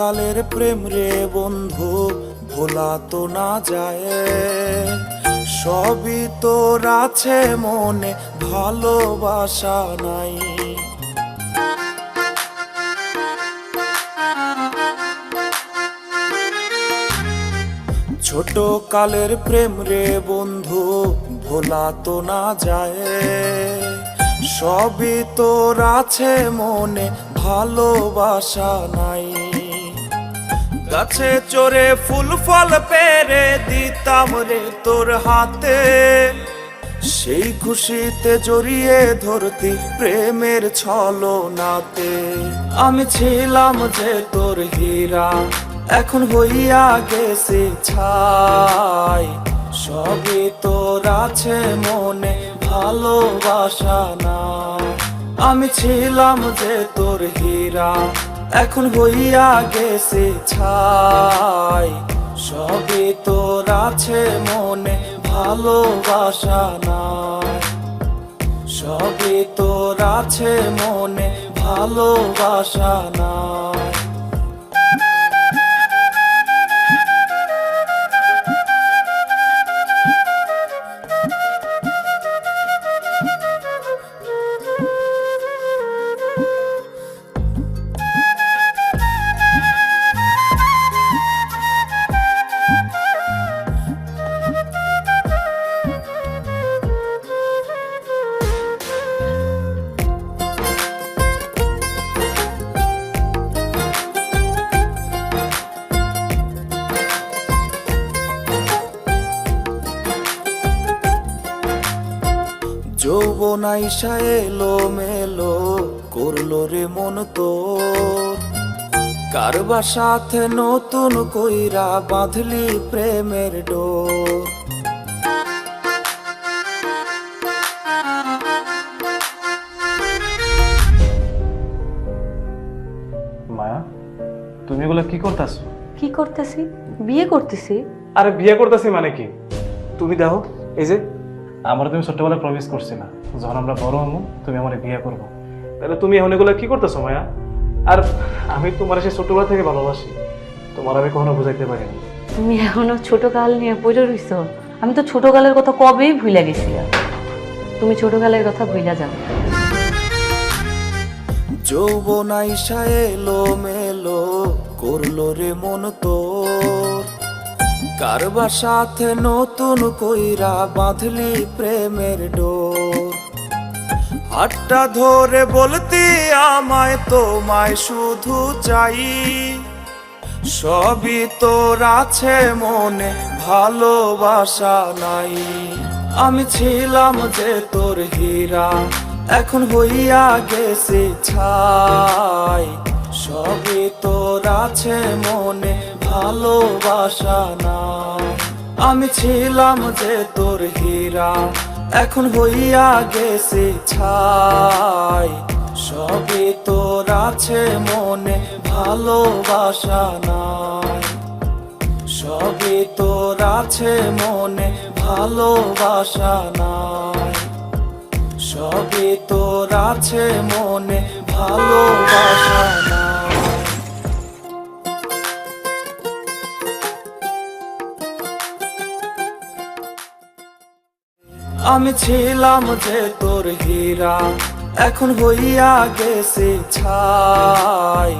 কালের প্রেম রে বন্ধু, ভোলা তো না যায়। সবই তোর আছে মনে, ভালোবাসা নাই। ছোট কালের প্রেম রে বন্ধু, ভোলা তো না যায়। সবই তোর আছে মনে, ভালোবাসা নাই। গাছে চড়ে ফুল ফল পেরে দিতাম রে তোর হাতে, সেই খুশিতে জড়িয়ে ধরতি প্রেমের ছলনাতে। আমি ছিলাম যে তোর হীরা, এখন হইয়া গেছে ছাই। সবই তোর আছে মনে, ভালোবাসা না। আমি ছিলাম যে তোর হীরা, এখন হইয়া গেছে ছাই। সবই তোর আছে মনে, ভালোবাসা না। সবই তোর আছে মনে, ভালোবাসা না। যৌবন আইসা এলো মেলো, করলো রে মন তোর। কারবার সাথে নতুন কইরা বাঁধলি প্রেমের ডোর। মায়া, তুমি এগুলা কি করতেছো? কি করতেছি? বিয়ে করতেছি। আরে বিয়ে করতেছি মানে কি? তুমি দেখো, এই যে আমার তুমি ছোট্টবেলায় প্রমিস করছিলা যখন আমরা বড় হবো তুমি আমার বিয়ে করবো। তাহলে তুমি এখন এগুলা কি করতেছো মায়া? আর আমি তোমার সেই ছোটবেলা থেকে ভালোবাসি, তোমার আমি কখনো বুঝাইতে পারিনি। তুমি এখনো ছোট কাল নিয়ে পড়ে রইছো। আমি তো ছোট কালের কথা কবেই ভুলে গেছি। তুমি ছোট কালের কথা ভুলে যাও। যৌবন আইসা এলো মেলো, করলো রে মন তোর। কারবার সাথে নতুন কইরা বাঁধলি প্রেমের ডোর। হাতটা ধরে বলতি আমায়, তোমায় শুধু চাই। সবই তোর আছে মনে, ভালোবাসা নাই। আমি ছিলাম যে তোর হীরা, এখন হইয়া গেছে ছাই। সবই তোর আছে মনে, ভালোবাসা না। আমি ছিলাম যে তোর হীরা, এখন হইয়া গেছে ছাই। সবই তোর আছে মনে, ভালোবাসা না। সবই তোর আছে মনে, ভালোবাসা না। সবই তোর আছে মনে, ভালোবাসা না। আমি ছিলাম যে তোর হীরা, এখন হইয়া গেছে ছাই।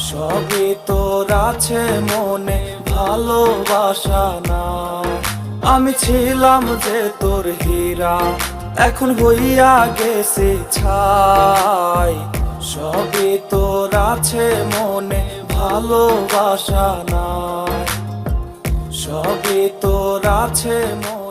সবই তোর আছে মনে, ভালোবাসা না। আমি ছিলাম যে তোর হীরা, এখন হইয়া গেছে ছাই। সবই তোর আছে মনে, ভালোবাসা না। সবই তোর আছে মনে।